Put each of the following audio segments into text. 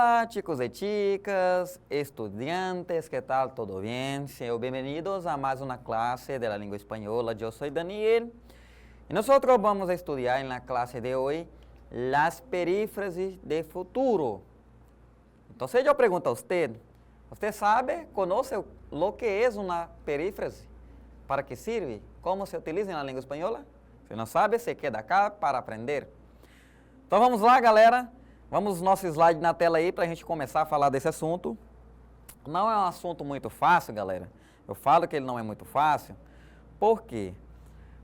Hola chicos y chicas, estudiantes, ¿qué tal? ¿Todo bien? Sean bienvenidos a más una clase de la lengua española. Yo soy Daniel y nosotros vamos a estudiar en la clase de hoy las perífrasis de futuro. Entonces yo pregunto a usted, ¿usted sabe, conoce lo que es una perífrase? ¿Para qué sirve? ¿Cómo se utiliza en la lengua española? Se não sabe, se queda acá para aprender. Então vamos lá, galera. Vamos nosso slide na tela aí para a gente começar a falar desse assunto. Não é um assunto muito fácil, galera. Eu falo que ele não é muito fácil. Por quê?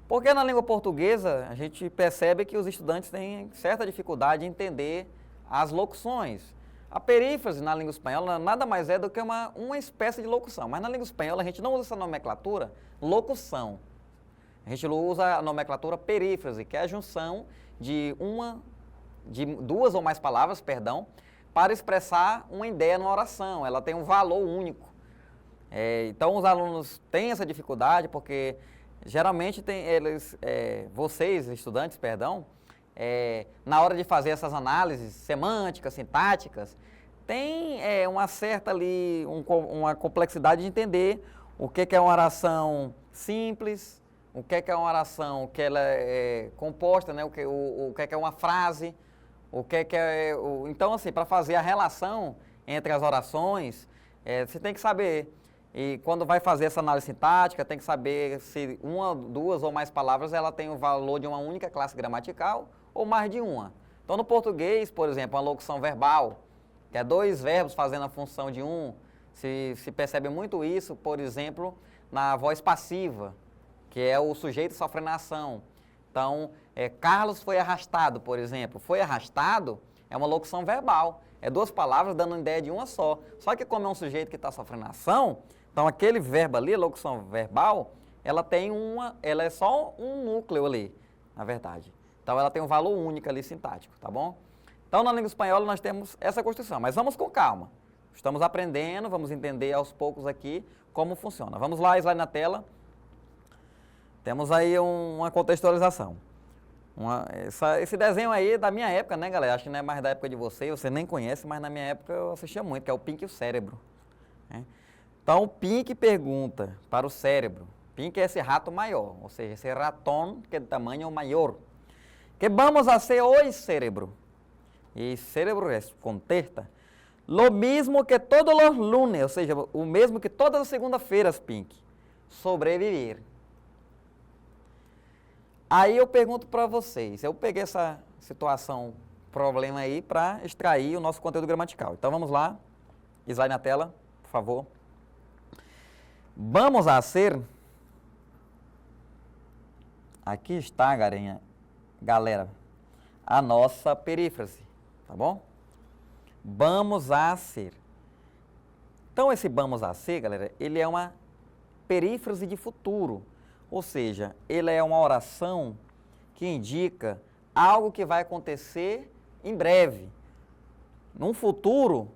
Porque na língua portuguesa a gente percebe que os estudantes têm certa dificuldade em entender as locuções. A perífrase na língua espanhola nada mais é do que uma espécie de locução. Mas na língua espanhola a gente não usa essa nomenclatura locução. A gente usa a nomenclatura perífrase, que é a junção de duas ou mais palavras, para expressar uma ideia numa oração. Ela tem um valor único. Então os alunos têm essa dificuldade porque geralmente vocês, estudantes, na hora de fazer essas análises semânticas, sintáticas, tem uma certa ali, uma complexidade de entender o que é uma oração simples, o que é uma oração que ela é composta, né? o que é uma frase, Então, assim, para fazer a relação entre as orações, você tem que saber, e quando vai fazer essa análise sintática, tem que saber se uma, duas ou mais palavras, ela tem o valor de uma única classe gramatical ou mais de uma. Então, no português, por exemplo, uma locução verbal, que é dois verbos fazendo a função de um, se percebe muito isso, por exemplo, na voz passiva, que é o sujeito sofrendo a ação. Então, Carlos foi arrastado, por exemplo. Foi arrastado é uma locução verbal. É duas palavras dando uma ideia de uma só. Só que como é um sujeito que está sofrendo ação, então aquele verbo ali, a locução verbal, ela é só um núcleo ali, na verdade. Então ela tem um valor único ali sintático, tá bom? Então na língua espanhola nós temos essa construção, mas vamos com calma. Estamos aprendendo, vamos entender aos poucos aqui como funciona. Vamos lá, slide na tela. Temos aí uma contextualização. Esse desenho aí é da minha época, né, galera? Acho que não é mais da época de você nem conhece, mas na minha época eu assistia muito, que é o Pink e o Cérebro. Né? Então o Pink pergunta para o cérebro. Pink é esse rato maior, ou seja, esse ratón que é de tamanho maior. Que vamos fazer hoje, cérebro? E cérebro contesta. Lo mismo que todos os lunes, ou seja, o mesmo que todas as segundas-feiras, Pink. Sobreviver. Aí eu pergunto para vocês, eu peguei essa situação, problema aí, para extrair o nosso conteúdo gramatical. Então vamos lá, slide na tela, por favor. Vamos a ser, aqui está, galera, a nossa perífrase, tá bom? Vamos a ser. Então esse vamos a ser, galera, ele é uma perífrase de futuro. Ou seja, ele é uma oração que indica algo que vai acontecer em breve, num futuro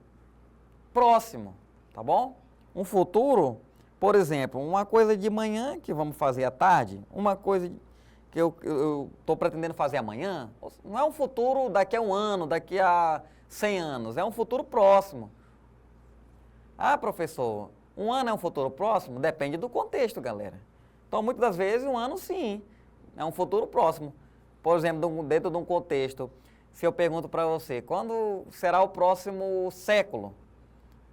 próximo, tá bom? Um futuro, por exemplo, uma coisa de manhã que vamos fazer à tarde, uma coisa que eu estou pretendendo fazer amanhã, não é um futuro daqui a um ano, daqui a 100 anos, é um futuro próximo. Ah, professor, um ano é um futuro próximo? Depende do contexto, galera. Então, muitas das vezes, um ano, sim, é um futuro próximo. Por exemplo, dentro de um contexto, se eu pergunto para você, quando será o próximo século?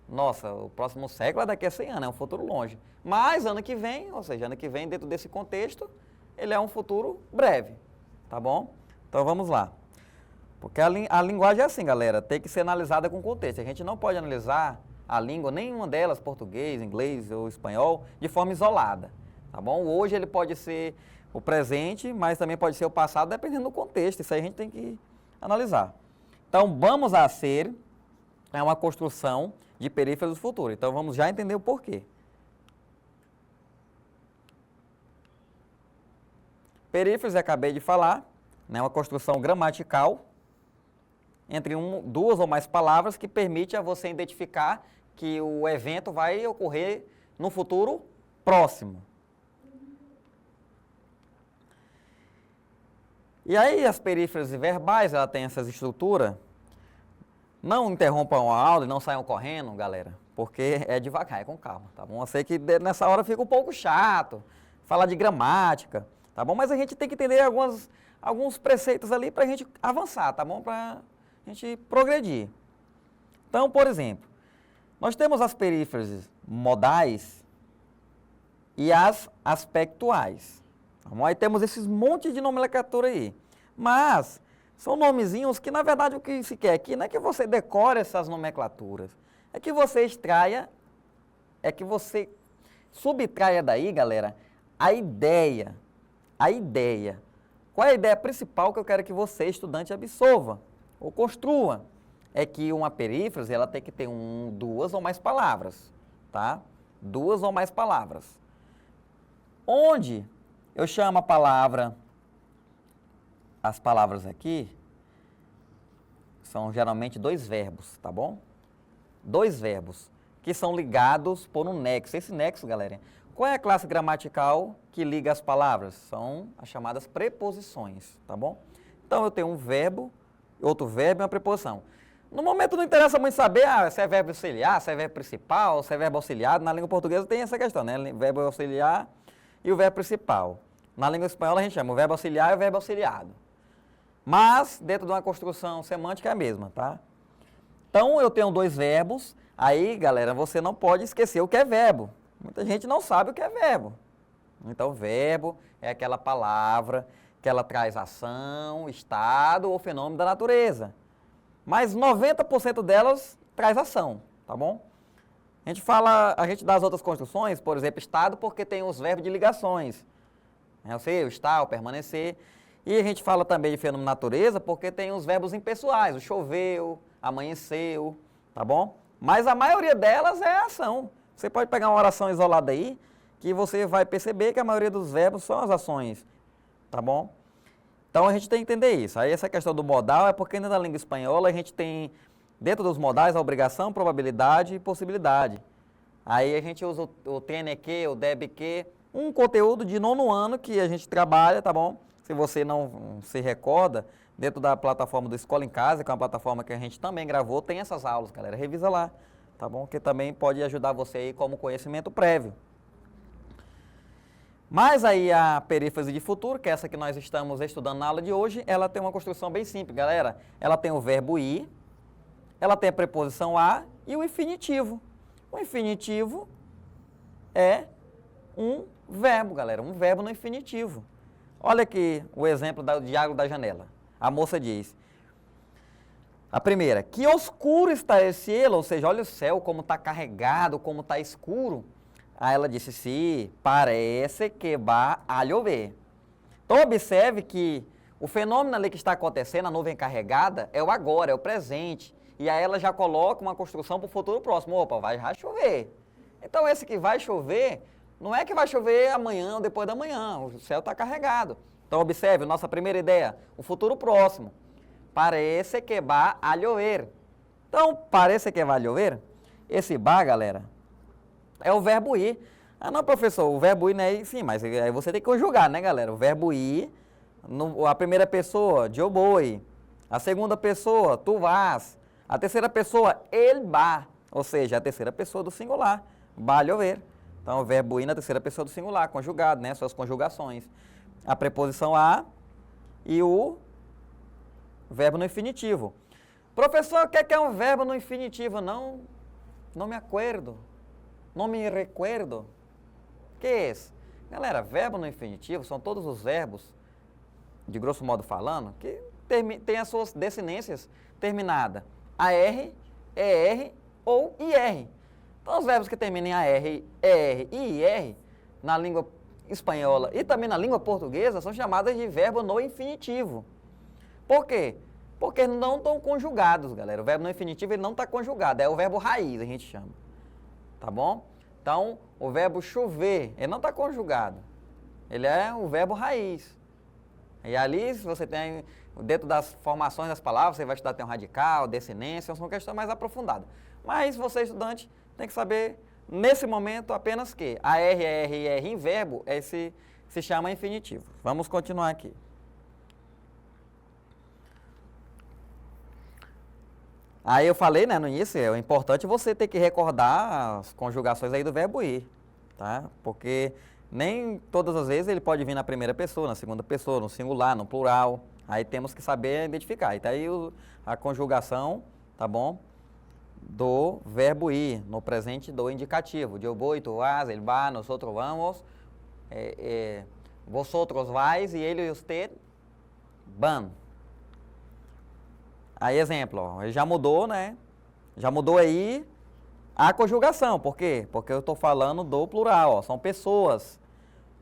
Nossa, o próximo século é daqui a 100 anos, é um futuro longe. Mas, ano que vem, ou seja, ano que vem, dentro desse contexto, ele é um futuro breve, tá bom? Então, vamos lá. Porque a linguagem é assim, galera, tem que ser analisada com contexto. A gente não pode analisar a língua, nenhuma delas, português, inglês ou espanhol, de forma isolada. Tá bom? Hoje ele pode ser o presente, mas também pode ser o passado, dependendo do contexto. Isso aí a gente tem que analisar. Então, vamos a ser é uma construção de perífrase do futuro. Então, vamos já entender o porquê. Perífrase, acabei de falar, né, uma construção gramatical entre duas ou mais palavras que permite a você identificar que o evento vai ocorrer no futuro próximo. E aí as perífrases verbais, ela tem essa estrutura Não interrompam a aula e não saiam correndo, galera, porque é devagar, é com calma, tá bom? Eu sei que nessa hora fica um pouco chato, falar de gramática, tá bom? Mas a gente tem que entender alguns preceitos ali para a gente avançar, tá bom? Para a gente progredir. Então, por exemplo, nós temos as perífrases modais e as aspectuais. Tá bom? Aí temos esses montes de nomenclatura aí. Mas são nomezinhos que, na verdade, o que se quer aqui não é que você decore essas nomenclaturas. É que você extraia, é que você subtraia daí, galera, a ideia. A ideia. Qual é a ideia principal que eu quero que você, estudante, absorva ou construa? É que uma perífrase, ela tem que ter duas ou mais palavras, tá? Duas ou mais palavras. Onde eu chamo a palavra, as palavras aqui, são geralmente dois verbos, tá bom? Dois verbos, que são ligados por um nexo. Esse nexo, galera, qual é a classe gramatical que liga as palavras? São as chamadas preposições, tá bom? Então, eu tenho um verbo, outro verbo e uma preposição. No momento não interessa muito saber se é verbo auxiliar, se é verbo principal, se é verbo auxiliado. Na língua portuguesa tem essa questão, né? Verbo auxiliar e o verbo principal. Na língua espanhola a gente chama o verbo auxiliar e o verbo auxiliado. Mas, dentro de uma construção semântica é a mesma, tá? Então, eu tenho dois verbos. Aí, galera, você não pode esquecer o que é verbo. Muita gente não sabe o que é verbo. Então, verbo é aquela palavra que ela traz ação, estado ou fenômeno da natureza. Mas 90% delas traz ação, tá bom? A gente dá as outras construções, por exemplo, estado, porque tem os verbos de ligações. O ser, o estar, o permanecer. E a gente fala também de fenômeno natureza, porque tem os verbos impessoais, o choveu, amanheceu, tá bom? Mas a maioria delas é ação. Você pode pegar uma oração isolada aí, que você vai perceber que a maioria dos verbos são as ações, tá bom? Então a gente tem que entender isso. Aí essa questão do modal é porque dentro da língua espanhola a gente tem, dentro dos modais, a obrigação, probabilidade e possibilidade. Aí a gente usa o tiene que, o debe que, um conteúdo de 9º ano que a gente trabalha, tá bom? Se você não se recorda, dentro da plataforma do Escola em Casa, que é uma plataforma que a gente também gravou, tem essas aulas, galera. Revisa lá, tá bom? Que também pode ajudar você aí como conhecimento prévio. Mas aí a perífrase de futuro, que é essa que nós estamos estudando na aula de hoje, ela tem uma construção bem simples, galera. Ela tem o verbo ir, ela tem a preposição a e o infinitivo. O infinitivo é um verbo, galera, um verbo no infinitivo. Olha aqui o exemplo do diálogo da janela. A moça diz, a primeira, que oscuro está esse cielo, ou seja, olha o céu como está carregado, como está escuro. Aí ela disse, sim, parece que vai a chover. Então observe que o fenômeno ali que está acontecendo, a nuvem carregada, é o agora, é o presente. E aí ela já coloca uma construção para o futuro próximo. Opa, vai já chover. Então esse que vai chover, não é que vai chover amanhã ou depois da manhã, o céu está carregado. Então observe, nossa primeira ideia, o futuro próximo. Parece que vai a chover. Então, parece que vai chover, esse vai, galera, é o verbo ir. Ah, não, professor, o verbo ir não é sim, mas aí você tem que conjugar, né, galera? O verbo ir, a primeira pessoa, eu vou. A segunda pessoa, tu vas. A terceira pessoa, ele vai. Ou seja, a terceira pessoa do singular, vai chover. Então, o verbo ir na terceira pessoa do singular, conjugado, né? Suas conjugações. A preposição a e o verbo no infinitivo. Professor, o que é um verbo no infinitivo? Não me acordo. Não me recuerdo. O que é isso? Galera, verbo no infinitivo são todos os verbos, de grosso modo falando, que têm as suas desinências terminadas AR, ER ou IR. Então, os verbos que terminam em AR, ER e IR, na língua espanhola e também na língua portuguesa, são chamadas de verbo no infinitivo. Por quê? Porque não estão conjugados, galera. O verbo no infinitivo ele não está conjugado, é o verbo raiz, a gente chama. Tá bom? Então, o verbo chover, ele não está conjugado. Ele é o verbo raiz. E ali, se você tem, dentro das formações das palavras, você vai estudar tem um radical, desinência, são questões mais aprofundadas. Mas você, estudante, tem que saber, nesse momento, apenas que AR, ER e IR em verbo se chama infinitivo. Vamos continuar aqui. Aí eu falei, né, no início, é importante você ter que recordar as conjugações aí do verbo ir, tá? Porque nem todas as vezes ele pode vir na primeira pessoa, na segunda pessoa, no singular, no plural. Aí temos que saber identificar. E tá aí a conjugação, tá bom? Do verbo ir, no presente do indicativo. Eu vou, tu vas, ele va, nosotros vamos, vosotros vais e ele e usted van. Aí, exemplo, ó, ele já mudou, né? Já mudou aí a conjugação. Por quê? Porque eu estou falando do plural, ó, são pessoas.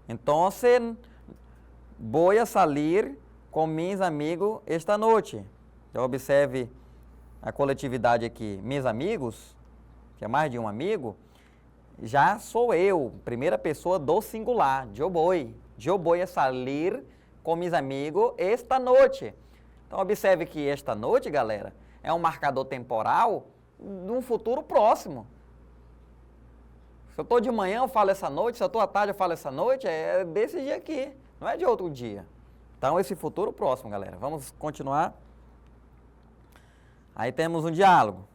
Então, vou a salir com mis amigos esta noite. Então, observe a coletividade aqui. Mis amigos, que é mais de um amigo, já sou eu, primeira pessoa do singular. Eu vou a salir com mis amigos esta noite. Então, observe que esta noite, galera, é um marcador temporal de um futuro próximo. Se eu estou de manhã, eu falo essa noite. Se eu estou à tarde, eu falo essa noite. É desse dia aqui, não é de outro dia. Então, esse futuro próximo, galera. Vamos continuar. Aí temos um diálogo.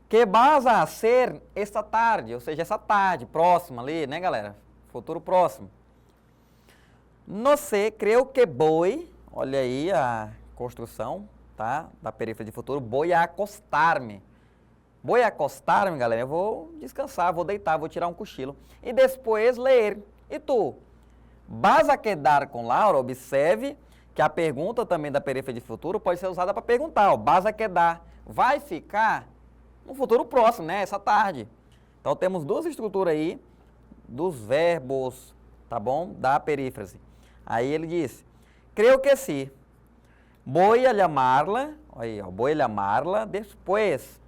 Que vas a hacer esta tarde? Ou seja, essa tarde, próxima ali, né, galera? Futuro próximo. No sé, creio que voy. Olha aí a construção, tá? Da perífrase de futuro. Vou acostar-me. Vou acostar-me, galera. Eu vou descansar, vou deitar, vou tirar um cochilo. E depois ler. E tu? Vas a quedar com Laura? Observe que a pergunta também da perífrase de futuro pode ser usada para perguntar. Ó, vas a quedar. Vai ficar no futuro próximo, né? Essa tarde. Então temos duas estruturas aí dos verbos, tá bom? Da perífrase. Aí ele diz, creio que sim. Vou a llamarla, aí, ó, vou a llamarla depois.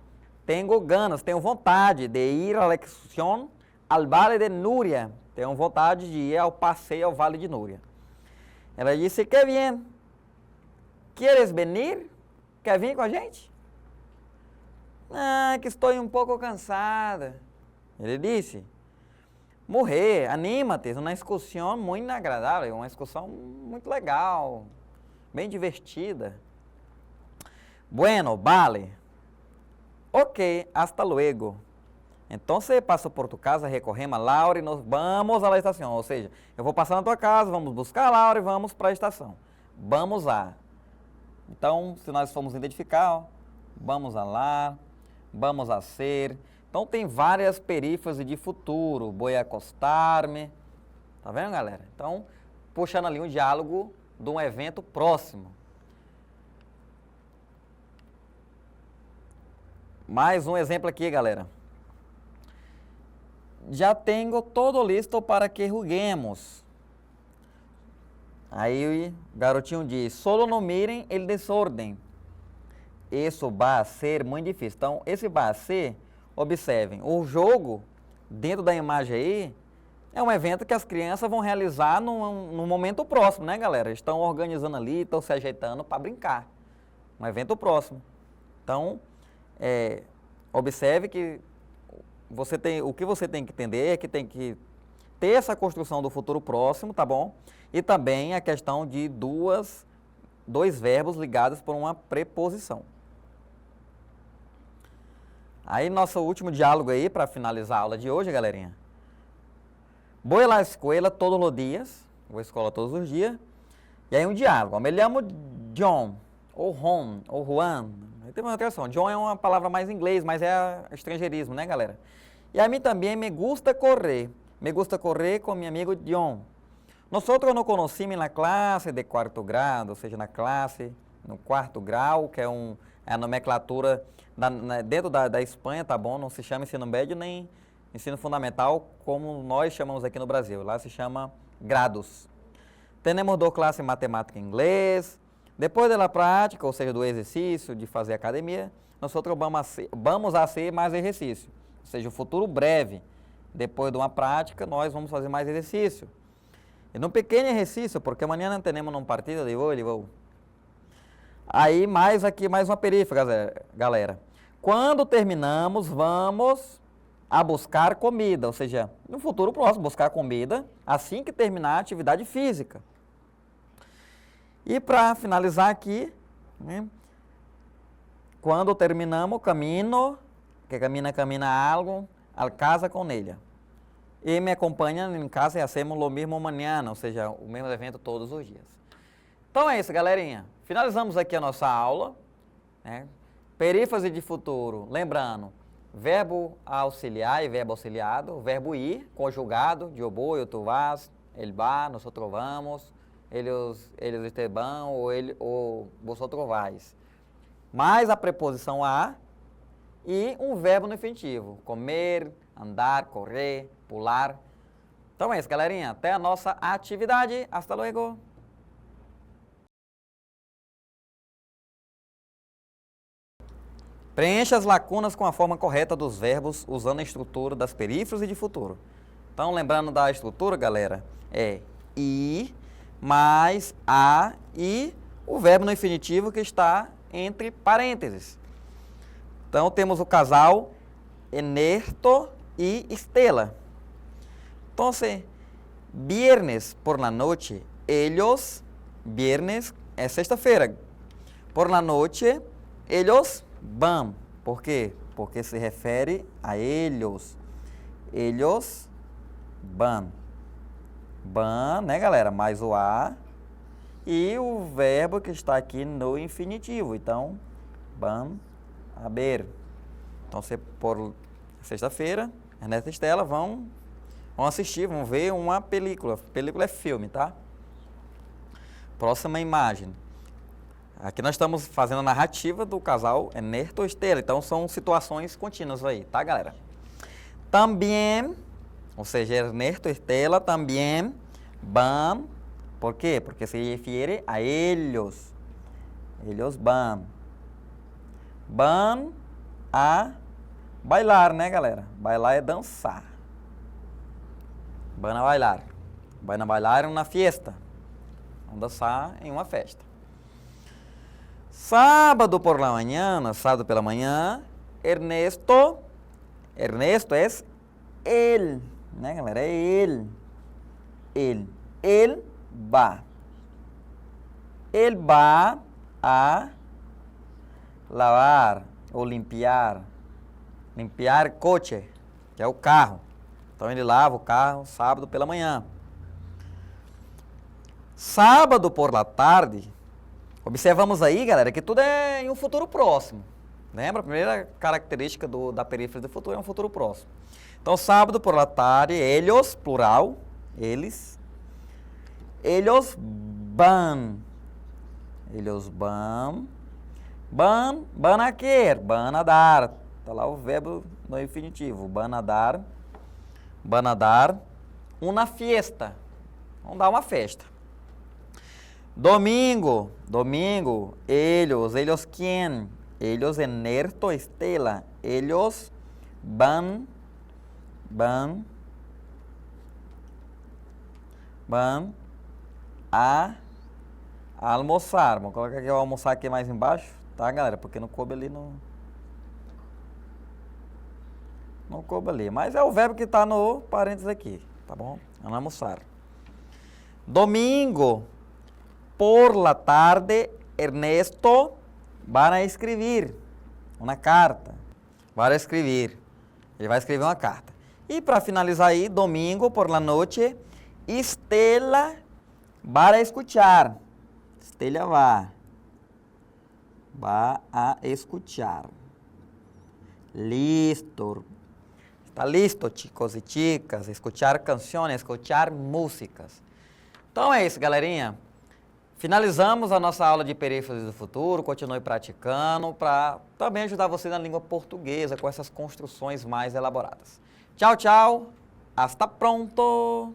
Tenho ganas, tenho vontade de ir à lección al Vale de Núria. Tenho vontade de ir ao passeio ao Vale de Núria. Ela disse, que bien. Queres venir? Quer vir com a gente? Ah, que estou um pouco cansada. Ele disse, morrer, anímate, uma excursão muito agradável, uma excursão muito legal, bem divertida. Bueno, vale. Ok, hasta luego. Então, passo por tu casa, recorremos a Laura e nós vamos à estação. Ou seja, eu vou passar na tua casa, vamos buscar a Laura e vamos para a estação. Vamos lá. Então, se nós formos identificar, ó, vamos a lá, vamos a ser. Então, tem várias perífrases de futuro. Vou acostar-me. Tá vendo, galera? Então, puxando ali um diálogo de um evento próximo. Mais um exemplo aqui, galera. Já tenho todo listo para que juguemos. Aí o garotinho diz, solo não mirem el desordem. Isso vai ser muito difícil. Então, esse vai ser, observem, o jogo, dentro da imagem aí, é um evento que as crianças vão realizar no momento próximo, né, galera? Estão organizando ali, estão se ajeitando para brincar. Um evento próximo. Então, observe que o que você tem que entender é que tem que ter essa construção do futuro próximo, tá bom? E também a questão de dois verbos ligados por uma preposição. Aí, nosso último diálogo aí, para finalizar a aula de hoje, galerinha. Vou à escola todos os dias. Vou à escola todos os dias. E aí um diálogo. Me chamo John, ou Ron, ou Juan. Aí tem uma tradução. John é uma palavra mais em inglês, mas é estrangeirismo, né, galera? E a mim também me gusta correr. Me gusta correr com meu amigo John. Nós nos conhecemos na classe de quarto grado, ou seja, na classe, no quarto grau, que é a nomenclatura dentro da Espanha, tá bom? Não se chama ensino médio nem ensino fundamental, como nós chamamos aqui no Brasil. Lá se chama grados. Temos 2 classes matemática e inglês. Depois da prática, ou seja, do exercício, de fazer academia, nós vamos a ser mais exercício. Ou seja, o futuro breve. Depois de uma prática, nós vamos fazer mais exercício. E num pequeno exercício, porque amanhã não temos um partido de vôlei. Aí, mais uma perífrase, galera. Quando terminamos, vamos a buscar comida. Ou seja, no futuro próximo, buscar comida assim que terminar a atividade física. E para finalizar aqui, né, quando terminamos, camino, que camina algo, al casa com ela. E me acompanham em casa e hacemos o mesmo amanhã, ou seja, o mesmo evento todos os dias. Então é isso, galerinha. Finalizamos aqui a nossa aula, né? Perífrase de futuro, lembrando, verbo auxiliar e verbo auxiliado, verbo ir, conjugado, yo voy, tú vas, él va, nosotros vamos, ellos van ou vosotros vais. Mais a preposição a e um verbo no infinitivo, comer, andar, correr, pular. Então é isso, galerinha. Até a nossa atividade. Hasta luego. Preencha as lacunas com a forma correta dos verbos usando a estrutura das perífrases de futuro. Então, lembrando da estrutura, galera, é ir mais a e o verbo no infinitivo que está entre parênteses. Então, temos o casal Ernesto e Estela. Então, viernes por la noche, ellos, viernes é sexta-feira, por la noche, ellos van. Por quê? Porque se refere a eles. Eles van. Van, né, galera? Mais o a e o verbo que está aqui no infinitivo. Então, van a ver. Então, por sexta-feira, Ernesto e Estela vão assistir, vão ver uma película. Película é filme, tá? Próxima imagem. Aqui nós estamos fazendo a narrativa do casal Ernesto e Estela. Então, são situações contínuas aí, tá, galera? Também, ou seja, Ernesto e Estela também van. Por quê? Porque se refere a eles. Eles van. Van a bailar, né, galera? Bailar é dançar. Van a bailar. Van a bailar em uma festa. Vão dançar em uma festa. Sábado por la mañana, sábado pela manhã, Ernesto é ele, né, galera? É ele. Ele va. Ele va a lavar ou limpiar coche, que é o carro. Então ele lava o carro sábado pela manhã. Sábado por la tarde, observamos aí, galera, que tudo é em um futuro próximo. Lembra? A primeira característica da perífrase do futuro é um futuro próximo. Então, sábado por la tarde, ellos, plural, eles van. Eles van. Van a quê? Van a dar. Está lá o verbo no infinitivo. Van a dar uma fiesta. Vamos dar uma festa. Domingo, ellos quién? Ellos Ernesto, Estela, ellos van a almoçar. Vamos colocar aqui o almoçar aqui mais embaixo, tá, galera? Porque não coube ali não coube ali. Mas é o verbo que está no parênteses aqui, tá bom? Vamos almoçar. Domingo. Por la tarde, Ernesto vai escrever uma carta. Vai escrever. Ele vai escrever uma carta. E para finalizar aí, domingo por la noche, Estela vai escuchar. Estela vai a escuchar. Listo. Está listo, chicos e chicas. Escuchar canções, escuchar músicas. Então é isso, galerinha. Finalizamos a nossa aula de perífrases do futuro, continue praticando para também ajudar você na língua portuguesa com essas construções mais elaboradas. Tchau, tchau, hasta pronto!